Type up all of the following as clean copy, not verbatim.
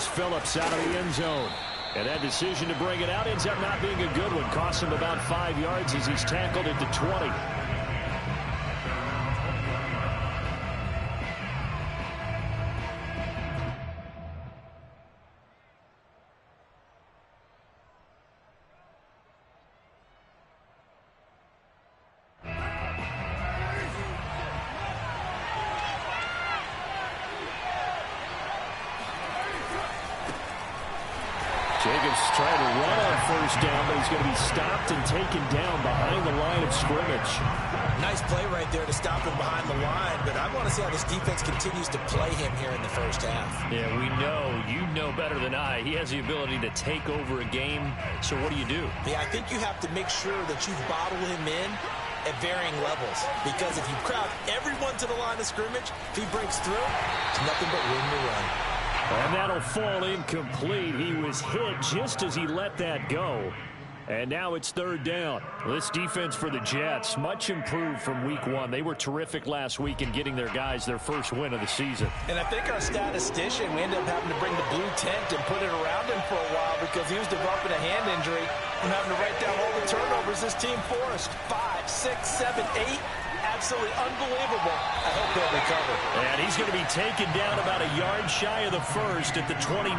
Chris Phillips out of the end zone. And that decision to bring it out ends up not being a good one. Costs him about 5 yards as he's tackled at the 20. Jacobs trying to run on first down, but he's going to be stopped and taken down behind the line of scrimmage. Nice play right there to stop him behind the line, but I want to see how this defense continues to play him here in the first half. Yeah, we know. You know better than I. He has the ability to take over a game, so what do? Yeah, I think you have to make sure that you bottle him in at varying levels, because if you crowd everyone to the line of scrimmage, if he breaks through, it's nothing but room to run. And that'll fall incomplete. He was hit just as he let that go. And now it's third down. This defense for the Jets, much improved from week one. They were terrific last week in getting their guys their first win of the season. And I think our statistician, we ended up having to bring the blue tent and put it around him for a while because he was developing a hand injury and having to write down all the turnovers this team forced. 5, 6, 7, 8. Absolutely unbelievable. I hope they'll recover. And he's going to be taken down about a yard shy of the first at the 29.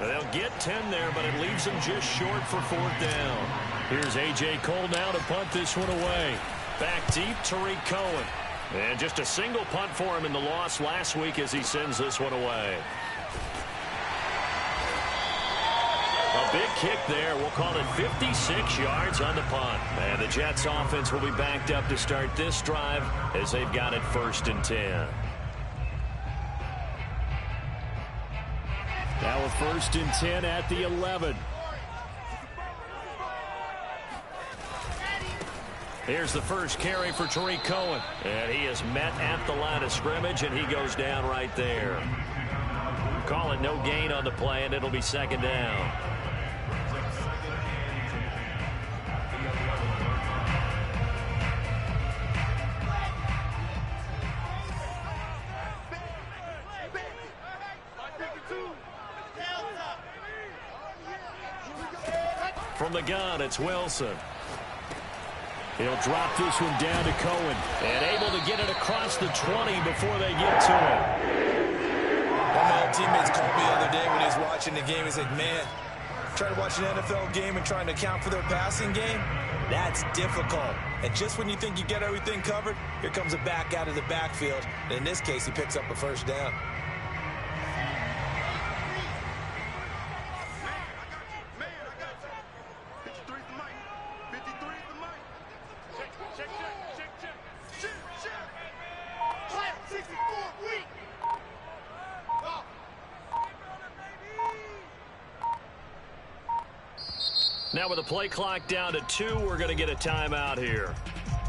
They'll get 10 there, but it leaves them just short for fourth down. Here's A.J. Cole now to punt this one away. Back deep, Tariq Cohen. And just a single punt for him in the loss last week as he sends this one away. A big kick there. We'll call it 56 yards on the punt. And the Jets offense will be backed up to start this drive as they've got it 1st and 10. Now a 1st and 10 at the 11. Here's the first carry for Tariq Cohen. And he is met at the line of scrimmage, and he goes down right there. Call it no gain on the play, and it'll be 2nd down. From the gun, it's Wilson. He'll drop this one down to Cohen. And able to get it across the 20 before they get to it. One of my old teammates called me the other day when he was watching the game. He's like, man, trying to watch an NFL game and trying to account for their passing game, that's difficult. And just when you think you get everything covered, here comes a back out of the backfield. And in this case, he picks up a first down. Now with the play clock down to 2, we're going to get a timeout here.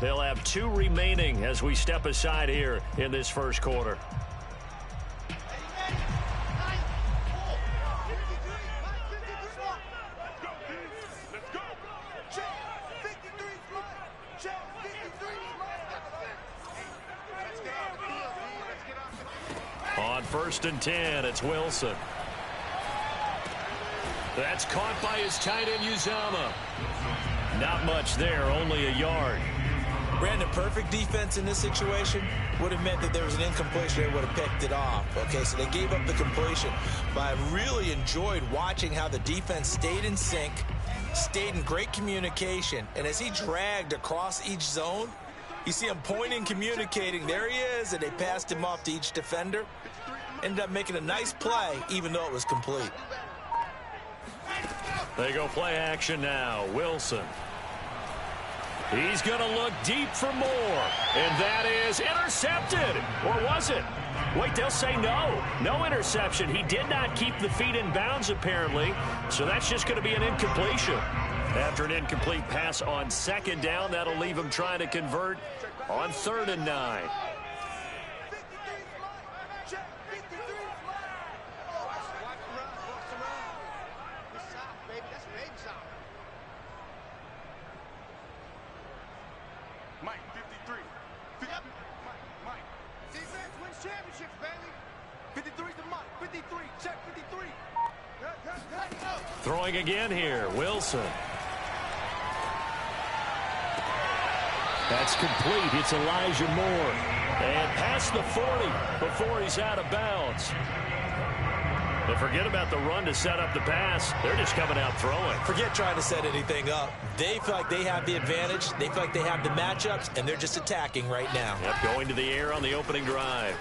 They'll have 2 remaining as we step aside here in this first quarter. On 1st and 10, it's Wilson. That's caught by his tight end, Uzomah. Not much there, only a yard. Brandon, perfect defense in this situation would have meant that there was an incompletion. They would have picked it off. Okay, so they gave up the completion. But I really enjoyed watching how the defense stayed in sync, stayed in great communication. And as he dragged across each zone, you see him pointing, communicating. There he is, and they passed him off to each defender. Ended up making a nice play, even though it was complete. They go play action now. Wilson. He's going to look deep for more. And that is intercepted. Or was it? Wait, they'll say no. No interception. He did not keep the feet in bounds, apparently. So that's just going to be an incompletion. After an incomplete pass on 2nd down, that'll leave him trying to convert on 3rd and 9. Mike, 53. Yep. Mike. Defense wins championships, baby. 53's the Mike. 53. Check 53. Throwing again here, Wilson. That's complete. It's Elijah Moore. And past the 40 before he's out of bounds. And forget about the run to set up the pass. They're just coming out throwing. Forget trying to set anything up. They feel like they have the advantage. They feel like they have the matchups, and they're just attacking right now. Yep, going to the air on the opening drive.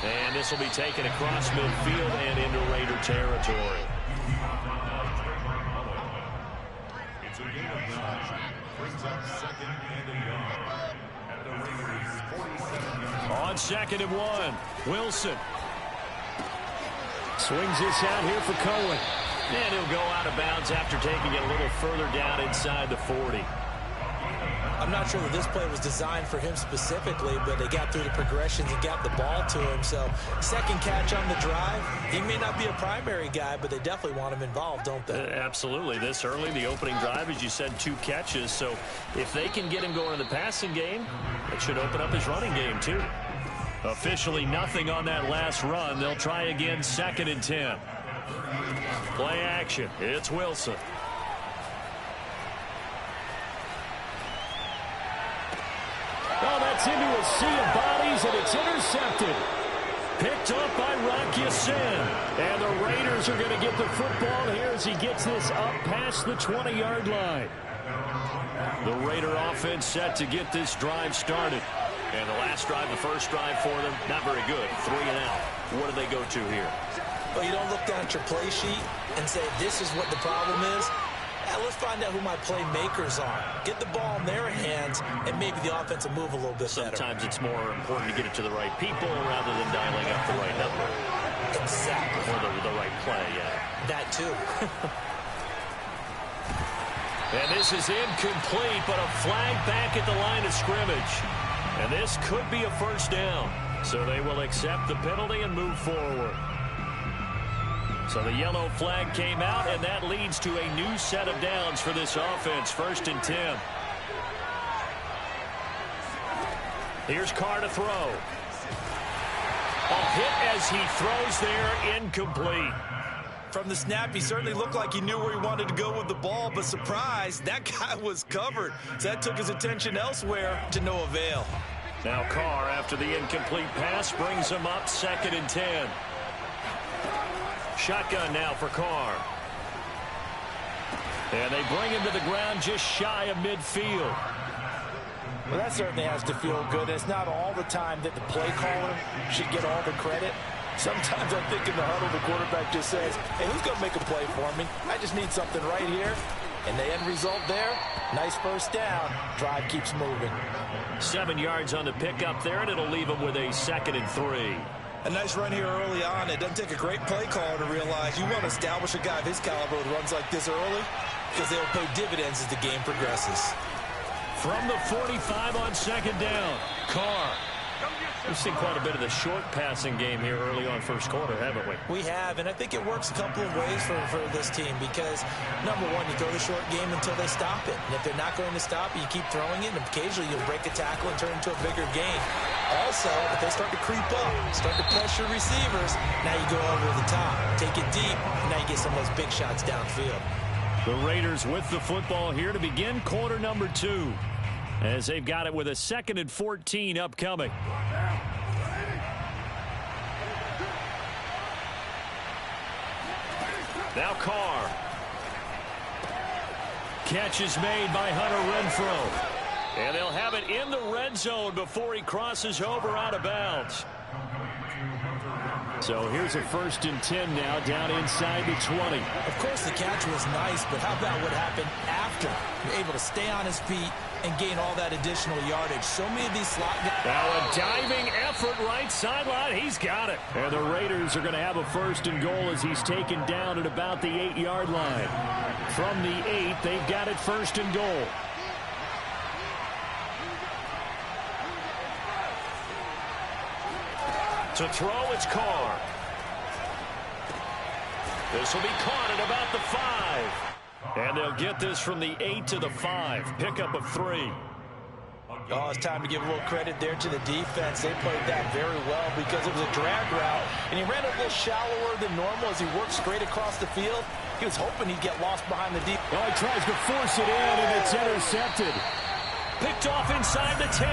And this will be taken across midfield and into Raider territory. It's a game of time. Brings up second and a yard. At the Raiders, 47 yards. On 2nd and 1, Wilson. Swings this out here for Cohen. And he'll go out of bounds after taking it a little further down inside the 40. I'm not sure that this play was designed for him specifically, but they got through the progressions and got the ball to him. So, second catch on the drive. He may not be a primary guy, but they definitely want him involved, don't they? Absolutely. This early, the opening drive, as you said, 2 catches. So, if they can get him going in the passing game, it should open up his running game, too. Officially nothing on that last run. They'll try again, 2nd and 10. Play action. It's Wilson. Oh, that's into a sea of bodies, and it's intercepted. Picked up by Rock Ya-Sin. And the Raiders are going to get the football here as he gets this up past the 20-yard line. The Raider offense set to get this drive started. And the last drive, the first drive for them, not very good. 3 and out. What do they go to here? Well, you don't look down at your play sheet and say, this is what the problem is. Let's find out who my playmakers are. Get the ball in their hands, and maybe the offense will move a little bit better. Sometimes it's more important to get it to the right people rather than dialing up the right number. Exactly. Or the right play, yeah. That, too. And this is incomplete, but a flag back at the line of scrimmage. And this could be a first down. So they will accept the penalty and move forward. So the yellow flag came out, and that leads to a new set of downs for this offense. 1st and 10. Here's Carr to throw. A hit as he throws there, incomplete. From the snap, he certainly looked like he knew where he wanted to go with the ball, but surprise, that guy was covered. So that took his attention elsewhere to no avail. Now Carr, after the incomplete pass, brings him up 2nd and 10. Shotgun now for Carr. And they bring him to the ground just shy of midfield. Well, that certainly has to feel good. It's not all the time that the play caller should get all the credit. Sometimes I think in the huddle, the quarterback just says, hey, who's going to make a play for me? I just need something right here. And the end result there, nice first down. Drive keeps moving. 7 yards on the pickup there, and it'll leave him with a 2nd and 3. A nice run here early on. It doesn't take a great play caller to realize you want to establish a guy of his caliber who runs like this early because they'll pay dividends as the game progresses. From the 45 on 2nd down, Carr. We've seen quite a bit of the short passing game here early on first quarter, haven't we? We have, and I think it works a couple of ways for this team because, number one, you throw the short game until they stop it. And if they're not going to stop it, you keep throwing it, and occasionally you'll break a tackle and turn it into a bigger game. Also, if they start to creep up, start to pressure receivers, now you go over the top, take it deep, and now you get some of those big shots downfield. The Raiders with the football here to begin quarter number 2. As they've got it with a 2nd and 14 upcoming. Now Carr. Catch is made by Hunter Renfrow. And they'll have it in the red zone before he crosses over out of bounds. So here's a 1st and 10 now down inside the 20. Of course, the catch was nice, but how about what happened after? You're able to stay on his feet and gain all that additional yardage. So many of these slot guys. Now a diving effort right sideline. He's got it. And the Raiders are going to have a 1st and goal as he's taken down at about the 8-yard line. From the 8, they've got it 1st and goal. To throw, it's Carr. This will be caught at about the 5. And they'll get this from the 8 to the 5. Pickup of 3. Oh, it's time to give a little credit there to the defense. They played that very well because it was a drag route, and he ran a little shallower than normal as he worked straight across the field. He was hoping he'd get lost behind the defense. Well, he tries to force it in, and it's intercepted. Picked off inside the 10.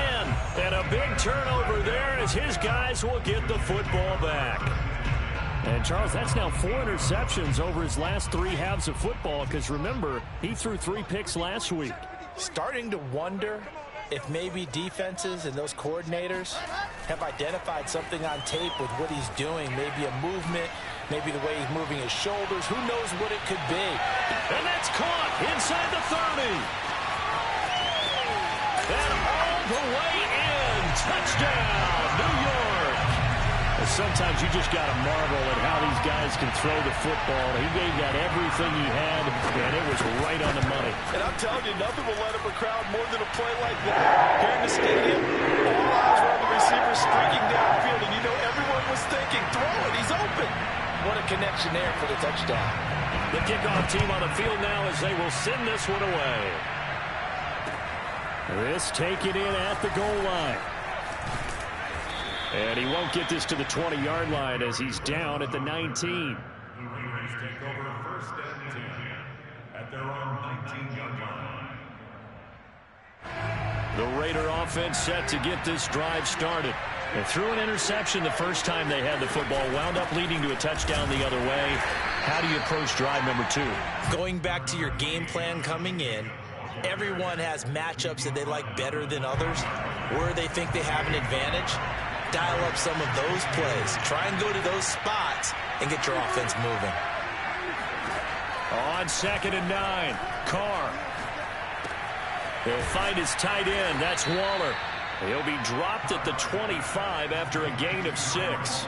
And a big turnover there as his guys will get the football back. And, Charles, that's now 4 interceptions over his last 3 halves of football because, remember, he threw 3 picks last week. Starting to wonder if maybe defenses and those coordinators have identified something on tape with what he's doing. Maybe a movement, maybe the way he's moving his shoulders. Who knows what it could be. And that's caught inside the 30. And all the way in. Touchdown, New York. And sometimes you just got to marvel at how these guys can throw the football. He gave that everything he had, and it was right on the money. And I'm telling you, nothing will let up a crowd more than a play like that. Here in the stadium, all eyes were on the receiver streaking downfield, and you know everyone was thinking, throw it, he's open. What a connection there for the touchdown. The kickoff team on the field now as they will send this one away. This taken in at the goal line. And he won't get this to the 20-yard line as he's down at the 19. The Raiders take over 1st and 10 at their own 19-yard line. The Raider offense set to get this drive started. They threw an interception the first time they had the football, wound up leading to a touchdown the other way. How do you approach drive number 2? Going back to your game plan coming in, everyone has matchups that they like better than others, where they think they have an advantage. Dial up some of those plays. Try and go to those spots and get your offense moving. On 2nd and 9, Carr. He'll find his tight end. That's Waller. He'll be dropped at the 25 after a gain of 6.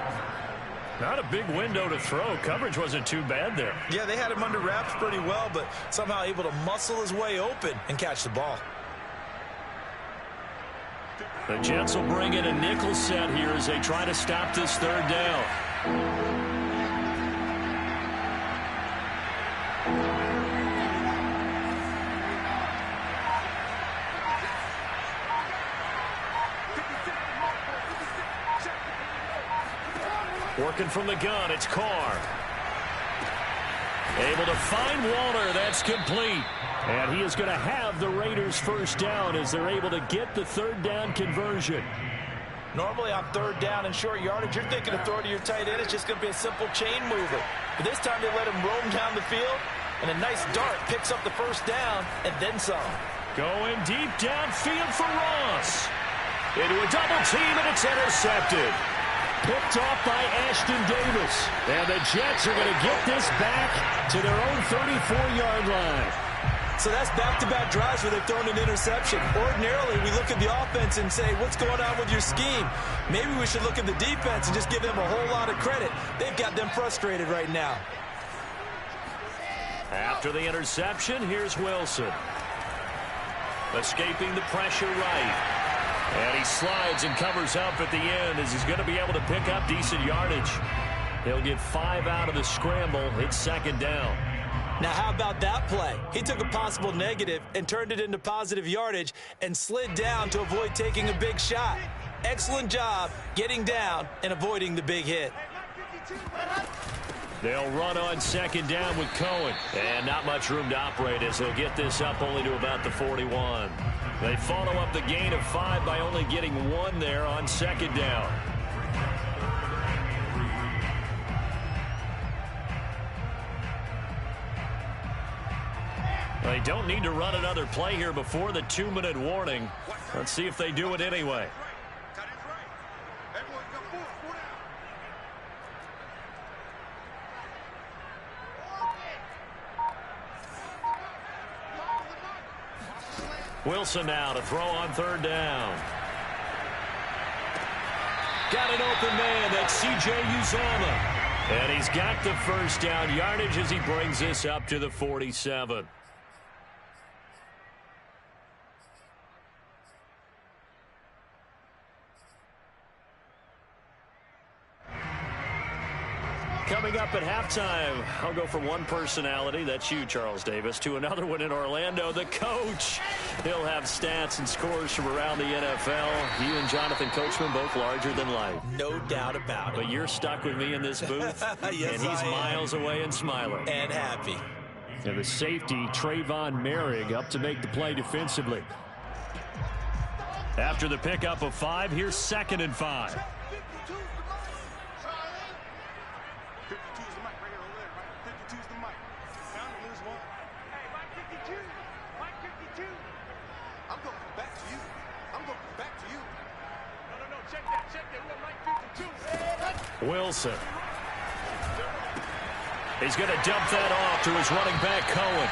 Not a big window to throw. Coverage wasn't too bad there. Yeah, they had him under wraps pretty well, but somehow able to muscle his way open and catch the ball. The Jets will bring in a nickel set here as they try to stop this 3rd down. Working from the gun, it's Carr. Able to find Waller. That's complete. And he is going to have the Raiders' 1st down as they're able to get the 3rd down conversion. Normally on 3rd down and short yardage, you're thinking of throwing to your tight end. It's just going to be a simple chain mover. But this time they let him roam down the field, and a nice dart picks up the 1st down and then some. Going deep downfield for Ross. Into a double team, and it's intercepted. Picked off by Ashton Davis. And the Jets are going to get this back to their own 34-yard line. So that's back-to-back drives where they've thrown an interception. Ordinarily, we look at the offense and say, what's going on with your scheme? Maybe we should look at the defense and just give them a whole lot of credit. They've got them frustrated right now. After the interception, here's Wilson. Escaping the pressure right. And he slides and covers up at the end as he's going to be able to pick up decent yardage. He'll get 5 out of the scramble. It's 2nd down. Now, how about that play? He took a possible negative and turned it into positive yardage and slid down to avoid taking a big shot. Excellent job getting down and avoiding the big hit. They'll run on 2nd down with Cohen. And not much room to operate as he'll get this up only to about the 41. They follow up the gain of 5 by only getting 1 there on 2nd down. They don't need to run another play here before the 2-minute warning. Let's see if they do it anyway. Wilson now to throw on 3rd down. Got an open man. That's C.J. Uzomah. And he's got the 1st down yardage as he brings this up to the 47. Coming up at halftime. I'll go from one personality, that's you, Charles Davis, to another one in Orlando, the coach. He'll have stats and scores from around the NFL. You and Jonathan Coachman both larger than life. No doubt about it. But you're stuck with me in this booth, yes, and he's miles away and smiling. And happy. And the safety, Trayvon Merrick, up to make the play defensively. After the pickup of 5, here's 2nd and 5. Wilson. He's going to dump that off to his running back, Cohen.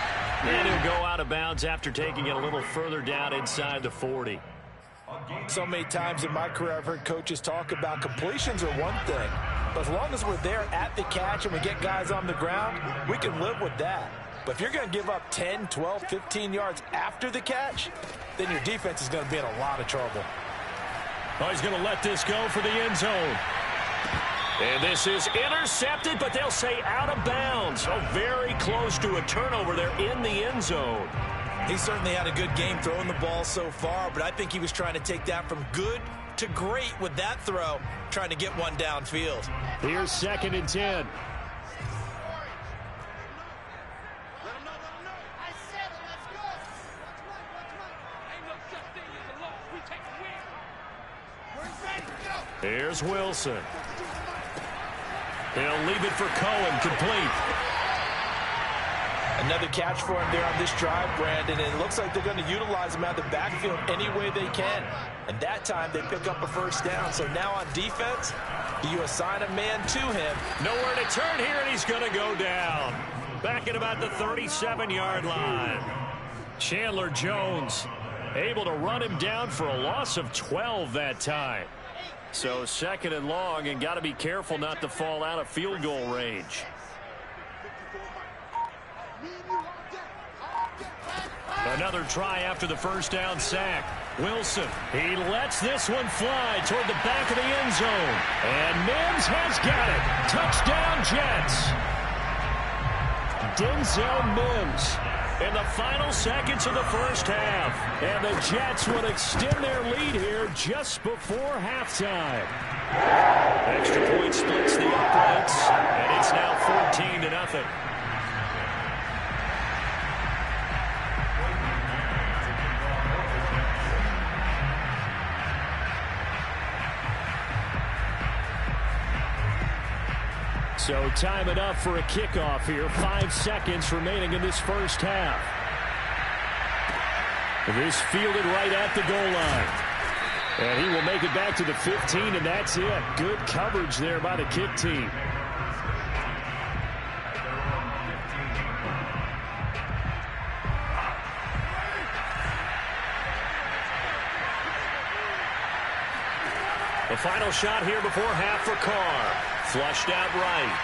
And he'll go out of bounds after taking it a little further down inside the 40. So many times in my career I've heard coaches talk about completions are one thing. But as long as we're there at the catch and we get guys on the ground, we can live with that. But if you're going to give up 10, 12, 15 yards after the catch, then your defense is going to be in a lot of trouble. Oh, he's going to let this go for the end zone. And this is intercepted, but they'll say out of bounds. Oh, very close to a turnover there in the end zone. He certainly had a good game throwing the ball so far, but I think he was trying to take that from good to great with that throw, trying to get one downfield. Here's 2nd and 10. Here's Wilson. He'll leave it for Cohen, complete. Another catch for him there on this drive, Brandon, and it looks like they're going to utilize him out of the backfield any way they can. And that time they pick up a first down. So now on defense, you assign a man to him. Nowhere to turn here, and he's going to go down. Back at about the 37-yard line. Chandler Jones able to run him down for a loss of 12 that time. So 2nd and long, and got to be careful not to fall out of field goal range. Another try after the first down sack. Wilson, he lets this one fly toward the back of the end zone. And Mims has got it. Touchdown, Jets. Denzel Mims in the final seconds of the first half. And the Jets would extend their lead here just before halftime. Extra point splits the uprights, and it's now 14-0. So time enough for a kickoff here. 5 seconds remaining in this first half. This fielded right at the goal line. And he will make it back to the 15, and that's it. Good coverage there by the kick team. The final shot here before half for Carr. Flushed out right.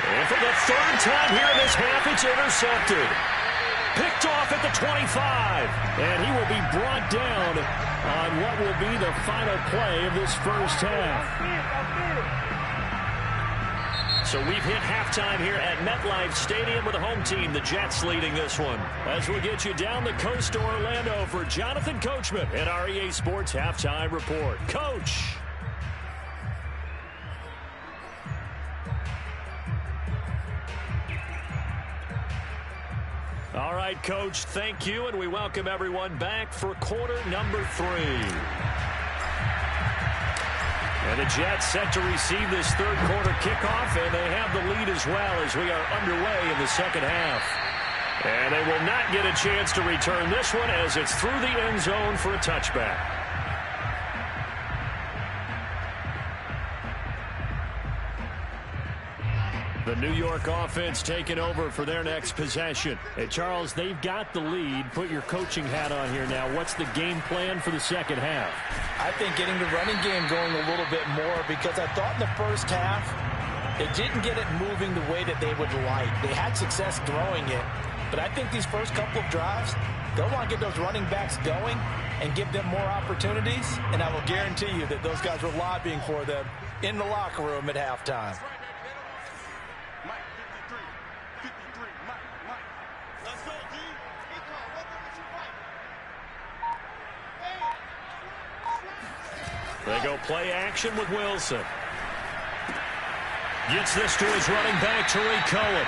And for the 3rd time here in this half, it's intercepted. Picked off at the 25. And he will be brought down on what will be the final play of this first half. So we've hit halftime here at MetLife Stadium with the home team, the Jets, leading this one. As we get you down the coast to Orlando for Jonathan Coachman at our EA Sports Halftime Report. Coach. All right, Coach, thank you, and we welcome everyone back for quarter number 3. And the Jets set to receive this third quarter kickoff, and they have the lead as well as we are underway in the second half. And they will not get a chance to return this one as it's through the end zone for a touchback. The New York offense taking over for their next possession. Hey, Charles, they've got the lead. Put your coaching hat on here now. What's the game plan for the second half? I think getting the running game going a little bit more, because I thought in the first half they didn't get it moving the way that they would like. They had success throwing it, but I think these first couple of drives, they'll want to get those running backs going and give them more opportunities, and I will guarantee you that those guys were lobbying for them in the locker room at halftime. They go play action with Wilson. Gets this to his running back, Tariq Cohen.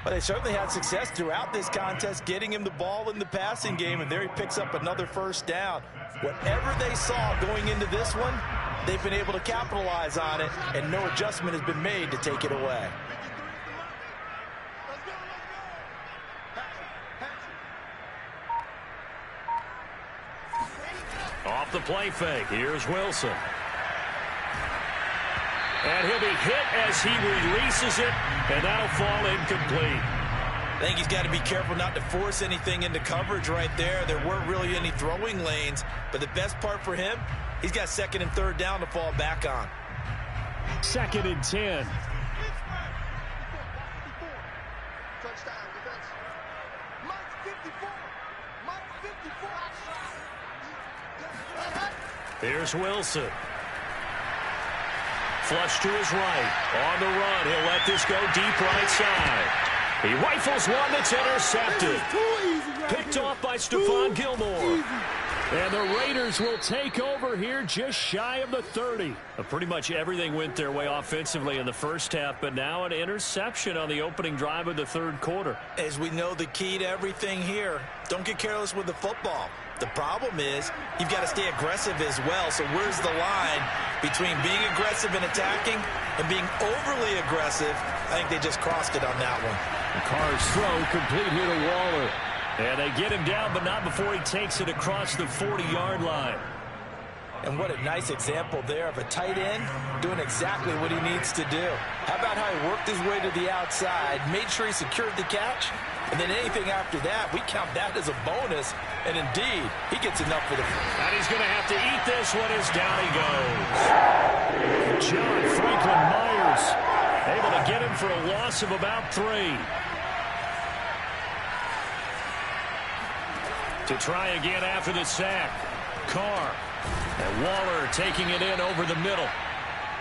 Well, they certainly had success throughout this contest, getting him the ball in the passing game, and there he picks up another first down. Whatever they saw going into this one, they've been able to capitalize on it, and no adjustment has been made to take it away. Off the play fake, here's Wilson. And he'll be hit as he releases it, and that'll fall incomplete. I think he's got to be careful not to force anything into coverage right there. There weren't really any throwing lanes, but the best part for him, he's got second and third down to fall back on. 2nd and 10. Here's Wilson. Flush to his right. On the run, he'll let this go deep right side. He rifles one that's intercepted. Picked off by Stephon Gilmore. And the Raiders will take over here just shy of the 30. Pretty much everything went their way offensively in the first half, but now an interception on the opening drive of the third quarter. As we know, the key to everything here, don't get careless with the football. The problem is you've got to stay aggressive as well. So where's the line between being aggressive and attacking and being overly aggressive? I think they just crossed it on that one. Carr's throw complete here to Waller. And they get him down, but not before he takes it across the 40-yard line. And what a nice example there of a tight end doing exactly what he needs to do. How about how he worked his way to the outside, made sure he secured the catch, and then anything after that, we count that as a bonus. And indeed, he gets enough for the... And he's going to have to eat this one as down he goes. John Franklin Myers able to get him for a loss of about 3. To try again after the sack. Carr. And Waller taking it in over the middle.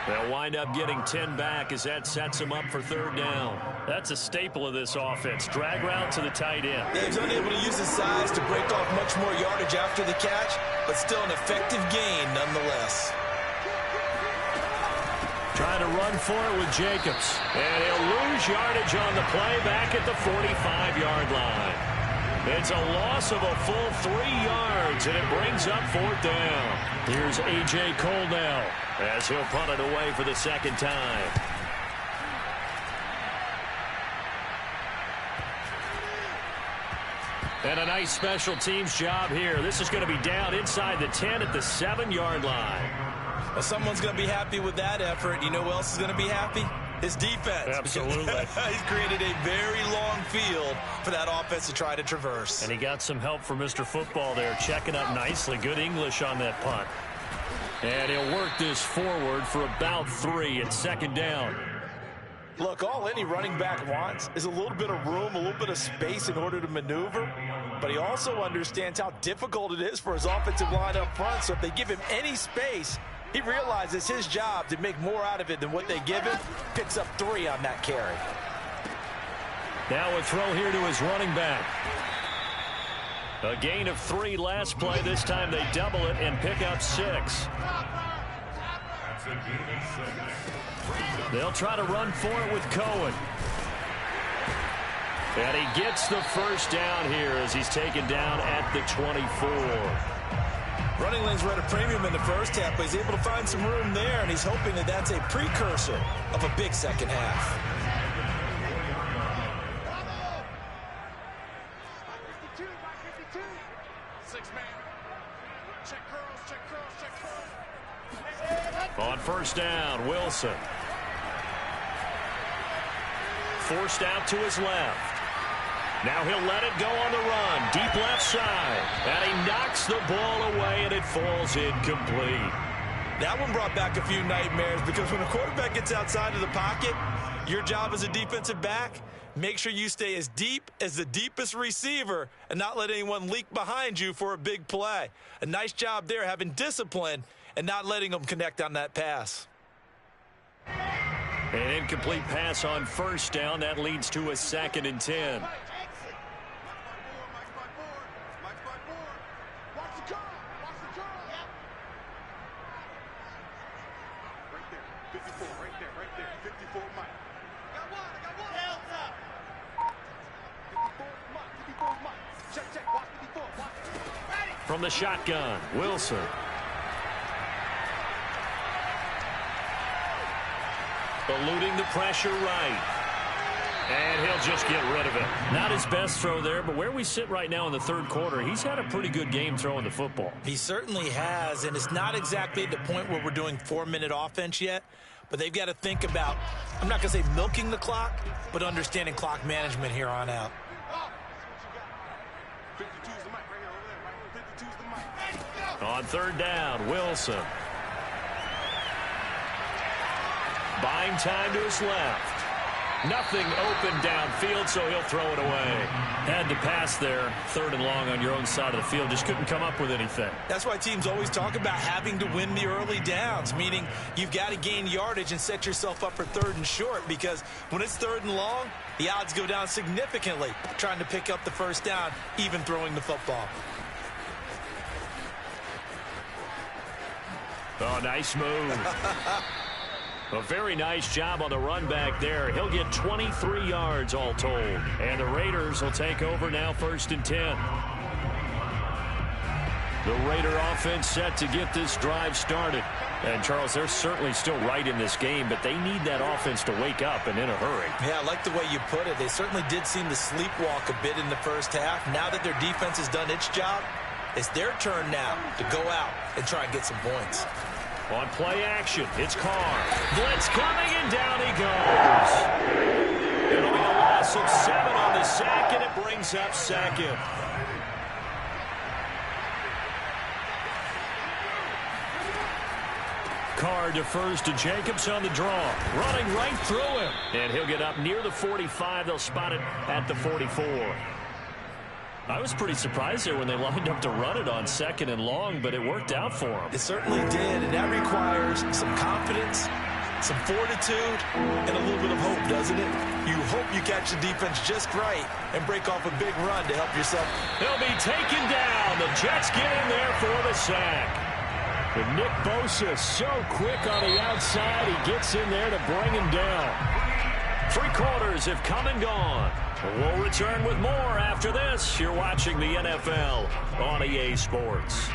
They'll wind up getting 10 back as that sets him up for third down. That's a staple of this offense. Drag route to the tight end. He's unable to use his size to break off much more yardage after the catch, but still an effective gain nonetheless. Trying to run for it with Jacobs. And he'll lose yardage on the play back at the 45-yard line. It's a loss of a full 3 yards, and it brings up fourth down. Here's A.J. Cole now as he'll punt it away for the second time. And a nice special teams job here. This is going to be down inside the 10 at the 7-yard line. Well, someone's going to be happy with that effort. You know who else is going to be happy? His defense. Absolutely. He's created a very long field for that offense to try to traverse. And he got some help from Mr. Football there, checking up nicely. Good English on that punt. And he'll work this forward for about 3 at second down. Look, all any running back wants is a little bit of room, a little bit of space in order to maneuver. But he also understands how difficult it is for his offensive line up front. So if they give him any space, he realizes his job to make more out of it than what they give him. Picks up 3 on that carry. Now a throw here to his running back. A gain of 3 last play. This time they double it and pick up 6. They'll try to run for it with Cohen. And he gets the first down here as he's taken down at the 24. Running lanes were at a premium in the first half, but he's able to find some room there, and he's hoping that that's a precursor of a big second half. On first down, Wilson. Forced out to his left. Now he'll let it go on the run. Deep left side. And he knocks the ball away, and it falls incomplete. That one brought back a few nightmares because when a quarterback gets outside of the pocket, your job as a defensive back, make sure you stay as deep as the deepest receiver and not let anyone leak behind you for a big play. A nice job there having discipline and not letting them connect on that pass. incomplete pass on first down. That leads to a 2nd and 10. From the shotgun, Wilson. Eluding the pressure right. And he'll just get rid of it. Not his best throw there, but where we sit right now in the third quarter, he's had a pretty good game throwing the football. He certainly has, and it's not exactly at the point where we're doing 4-minute offense yet, but they've got to think about, I'm not going to say milking the clock, but understanding clock management here on out. On 3rd down, Wilson. Buying time to his left. Nothing open downfield, so he'll throw it away. Had to pass there, 3rd and long on your own side of the field. Just couldn't come up with anything. That's why teams always talk about having to win the early downs, meaning you've got to gain yardage and set yourself up for 3rd and short, because when it's 3rd and long, the odds go down significantly trying to pick up the 1st down, even throwing the football. Oh, nice move. A very nice job on the run back there. He'll get 23 yards all told. And the Raiders will take over now, 1st and 10. The Raider offense set to get this drive started. And, Charles, they're certainly still right in this game, but they need that offense to wake up and in a hurry. Yeah, I like the way you put it. They certainly did seem to sleepwalk a bit in the first half. Now that their defense has done its job, it's their turn now to go out and try and get some points. On play action, it's Carr. Blitz coming, and down he goes. It'll be a loss of 7 on the sack, and it brings up 2nd. Carr defers to Jacobs on the draw. Running right through him. And he'll get up near the 45. They'll spot it at the 44. I was pretty surprised there when they lined up to run it on 2nd and long, but it worked out for them. It certainly did, and that requires some confidence, some fortitude, and a little bit of hope, doesn't it? You hope you catch the defense just right and break off a big run to help yourself. They'll be taken down. The Jets get in there for the sack. But Nick Bosa so quick on the outside, he gets in there to bring him down. 3 quarters have come and gone. We'll return with more after this. You're watching the NFL on EA Sports.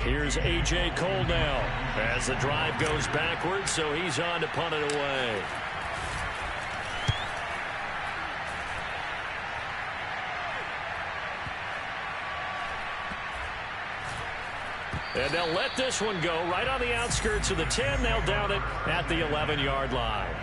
Here's A.J. Cole now as the drive goes backwards, so he's on to punt it away. And they'll let this one go right on the outskirts of the 10. They'll down it at the 11-yard line.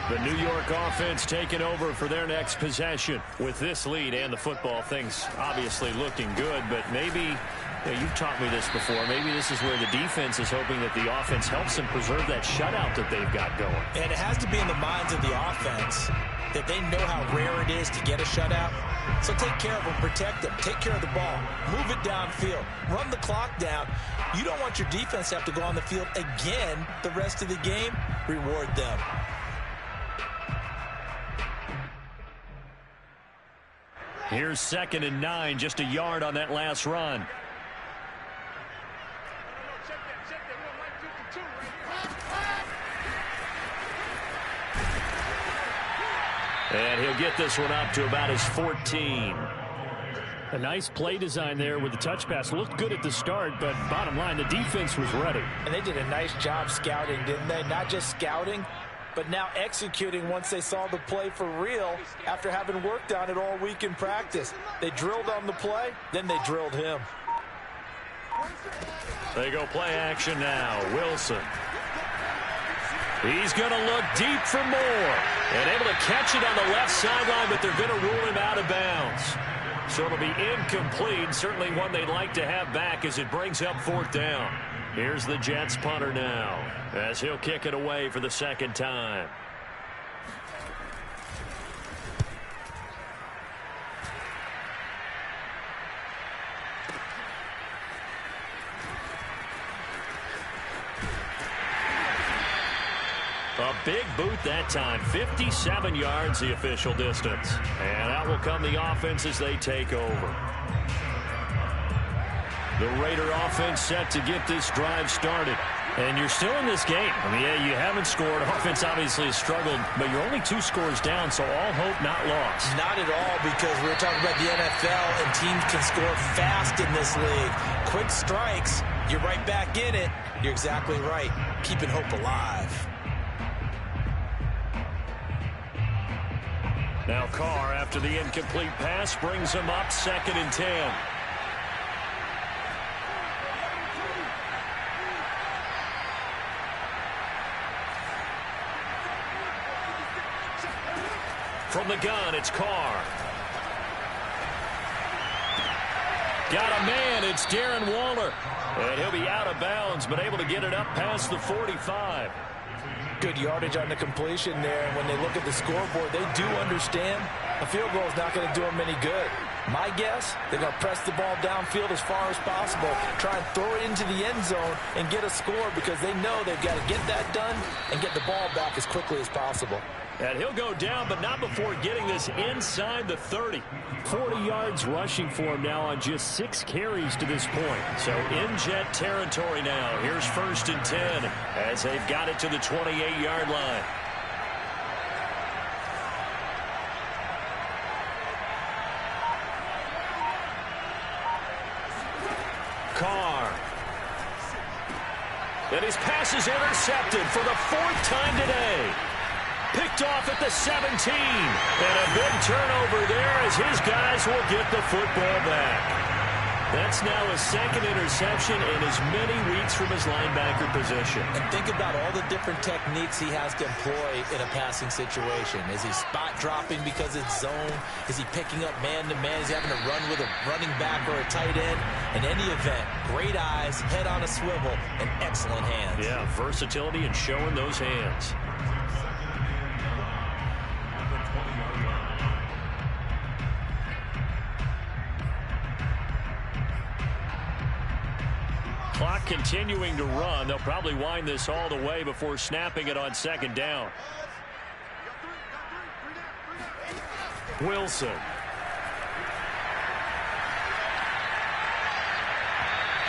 The New York offense taking over for their next possession. With this lead and the football, things obviously looking good, but maybe, you've taught me this before, maybe this is where the defense is hoping that the offense helps them preserve that shutout that they've got going. And it has to be in the minds of the offense that they know how rare it is to get a shutout. So take care of them, protect them, take care of the ball, move it downfield, run the clock down. You don't want your defense to have to go on the field again the rest of the game. Reward them. Here's 2nd and 9, just a yard on that last run. And he'll get this one up to about his 14. A nice play design there with the touch pass. Looked good at the start, but bottom line, the defense was ready. And they did a nice job scouting, didn't they? Not just scouting, but now executing once they saw the play for real after having worked on it all week in practice. They drilled on the play, then they drilled him. They go play action now. Wilson. He's going to look deep for more. And able to catch it on the left sideline, but they're going to rule him out of bounds. So it'll be incomplete. Certainly one they'd like to have back as it brings up 4th down. Here's the Jets punter now as he'll kick it away for the 2nd time. A big boot that time. 57 yards the official distance. And out will come the offense as they take over. The Raider offense set to get this drive started. And you're still in this game. I mean, yeah, you haven't scored. Offense obviously has struggled, but you're only 2 scores down, so all hope not lost. Not at all, because we're talking about the NFL, and teams can score fast in this league. Quick strikes, you're right back in it. You're exactly right. Keeping hope alive. Now Carr, after the incomplete pass, brings him up 2nd and 10. From the gun, it's Carr. Got a man, it's Darren Waller. And he'll be out of bounds, but able to get it up past the 45. Good yardage on the completion there. When they look at the scoreboard, they do understand a field goal is not going to do them any good. My guess, they're going to press the ball downfield as far as possible, try and throw it into the end zone and get a score, because they know they've got to get that done and get the ball back as quickly as possible. And he'll go down, but not before getting this inside the 30. 40 yards rushing for him now on just 6 carries to this point. So in Jet territory now. Here's 1st and 10 as they've got it to the 28-yard line. Carr. And his pass is intercepted for the 4th time today. Picked off at the 17. And a big turnover there as his guys will get the football back. That's now his 2nd interception in as many weeks from his linebacker position. And think about all the different techniques he has to employ in a passing situation. Is he spot dropping because it's zone? Is he picking up man-to-man? Is he having to run with a running back or a tight end? In any event, great eyes, head on a swivel, and excellent hands. Yeah, versatility and showing those hands. Clock continuing to run. They'll probably wind this all the way before snapping it on 2nd down. Wilson.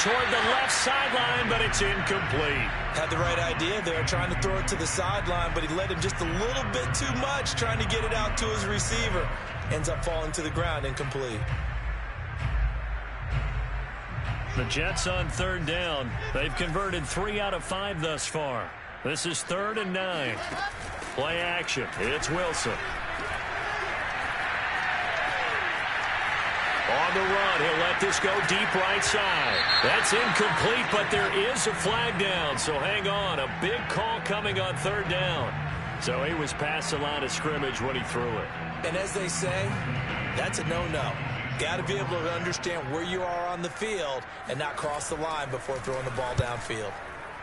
Toward the left sideline, but it's incomplete. Had the right idea there, trying to throw it to the sideline, but he led him just a little bit too much, trying to get it out to his receiver. Ends up falling to the ground, incomplete. The Jets on 3rd down. They've converted 3 out of 5 thus far. This is 3rd and 9. Play action. It's Wilson. On the run, he'll let this go deep right side. That's incomplete, but there is a flag down, so hang on. A big call coming on 3rd down. So he was past the line of scrimmage when he threw it. And as they say, that's a no-no. Got to be able to understand where you are on the field and not cross the line before throwing the ball downfield.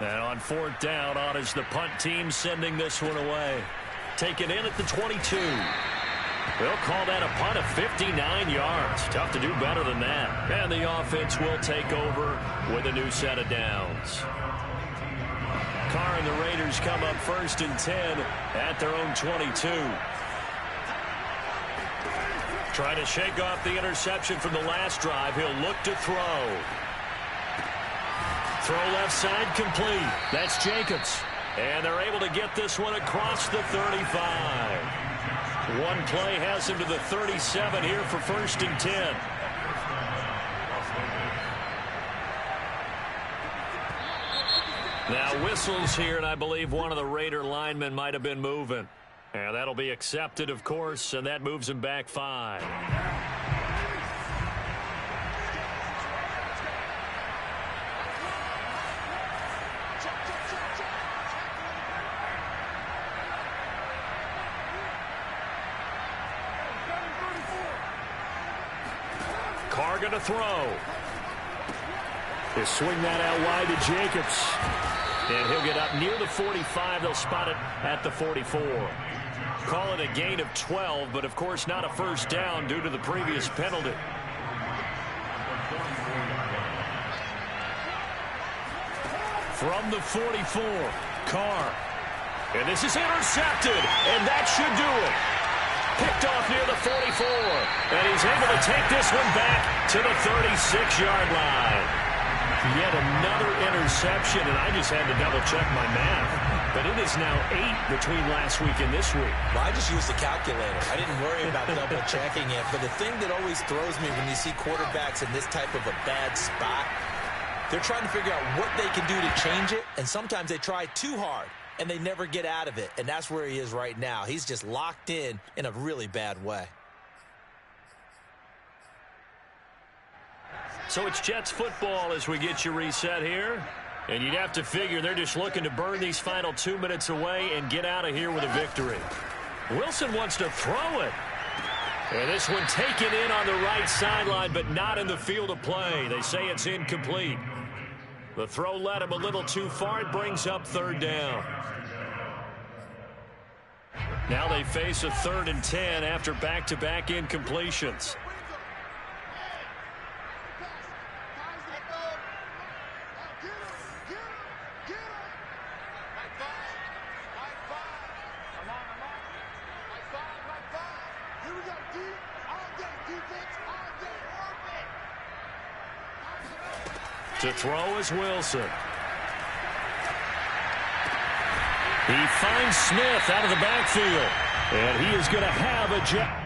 And on 4th down, on is the punt team sending this one away. Taken in at the 22. They'll call that a punt of 59 yards. Tough to do better than that. And the offense will take over with a new set of downs. Carr and the Raiders come up 1st and 10 at their own 22. Trying to shake off the interception from the last drive. He'll look to throw. Throw left side complete. That's Jacobs. And they're able to get this one across the 35. One play has him to the 37 here for 1st and 10. Now whistles here, and I believe one of the Raider linemen might have been moving. And that'll be accepted, of course, and that moves him back 5. Looking to throw. He'll swing that out wide to Jacobs. And he'll get up near the 45. They'll spot it at the 44. Call it a gain of 12, but of course not a first down due to the previous penalty. From the 44, Carr. And this is intercepted, and that should do it. Picked off near the 44, and he's able to take this one back to the 36-yard line. Yet another interception, and I just had to double-check my math. But it is now 8 between last week and this week. Well, I just used the calculator. I didn't worry about double-checking it. But the thing that always throws me when you see quarterbacks in this type of a bad spot, they're trying to figure out what they can do to change it, and sometimes they try too hard, and they never get out of it. And that's where he is right now. He's just locked in a really bad way. So it's Jets football as we get you reset here. And you'd have to figure they're just looking to burn these final 2 minutes away and get out of here with a victory. Wilson wants to throw it. And this one taken in on the right sideline, but not in the field of play. They say it's incomplete. The throw led him a little too far. It brings up third down. Now they face a 3rd and 10 after back-to-back incompletions. To throw is Wilson. He finds Smith out of the backfield. And he is going to have a jet.